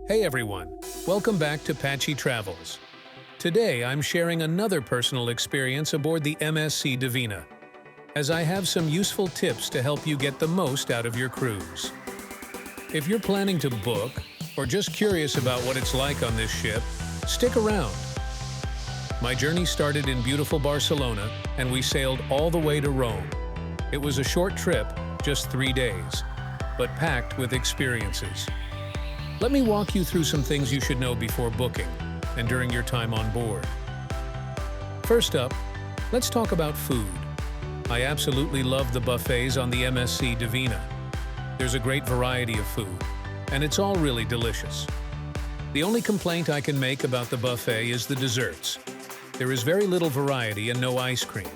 Hey everyone, welcome back to Patchy Travels. Today I'm sharing another personal experience aboard the MSC Divina, as I have some useful tips to help you get the most out of your cruise. If you're planning to book, or just curious about what it's like on this ship, stick around. My journey started in beautiful Barcelona, and we sailed all the way to Rome. It was a short trip, just 3 days, but packed with experiences. Let me walk you through some things you should know before booking and during your time on board. First up, let's talk about food. I absolutely love the buffets on the MSC Divina. There's a great variety of food, and it's all really delicious. The only complaint I can make about the buffet is the desserts. There is very little variety and no ice cream.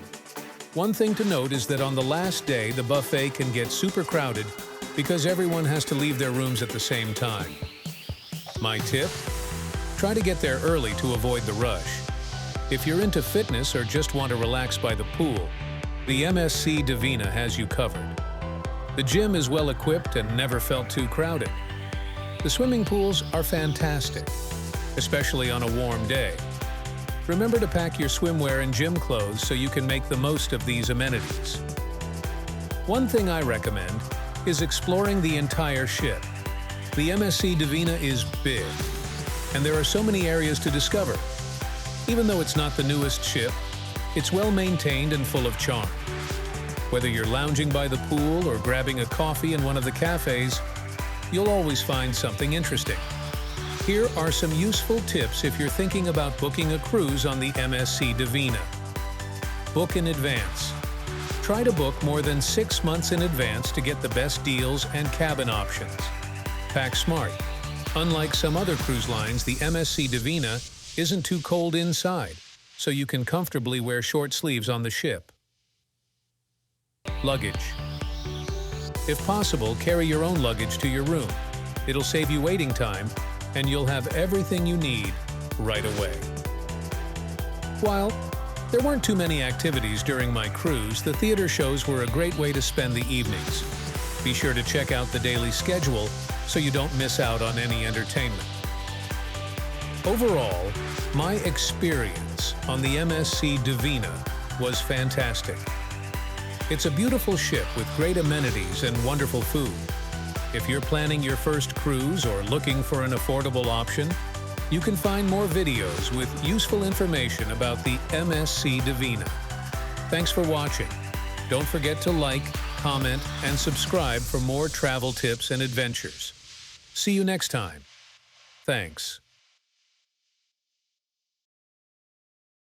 One thing to note is that on the last day, the buffet can get super crowded because everyone has to leave their rooms at the same time. My tip? Try to get there early to avoid the rush. If you're into fitness or just want to relax by the pool, the MSC Divina has you covered. The gym is well equipped and never felt too crowded. The swimming pools are fantastic, especially on a warm day. Remember to pack your swimwear and gym clothes so you can make the most of these amenities. One thing I recommend is exploring the entire ship. The MSC Divina is big, and there are so many areas to discover. Even though it's not the newest ship, it's well maintained and full of charm. Whether you're lounging by the pool or grabbing a coffee in one of the cafes, you'll always find something interesting. Here are some useful tips if you're thinking about booking a cruise on the MSC Divina. Book in advance. Try to book more than 6 months in advance to get the best deals and cabin options. Pack smart. Unlike some other cruise lines, the MSC Divina isn't too cold inside, so you can comfortably wear short sleeves on the ship. Luggage. If possible, carry your own luggage to your room. It'll save you waiting time, and you'll have everything you need right away. While there weren't too many activities during my cruise, the theater shows were a great way to spend the evenings. Be sure to check out the daily schedule so you don't miss out on any entertainment. Overall, my experience on the MSC Divina was fantastic. It's a beautiful ship with great amenities and wonderful food. If you're planning your first cruise or looking for an affordable option, you can find more videos with useful information about the MSC Divina. Thanks for watching. Don't forget to like, comment, and subscribe for more travel tips and adventures. See you next time. Thanks.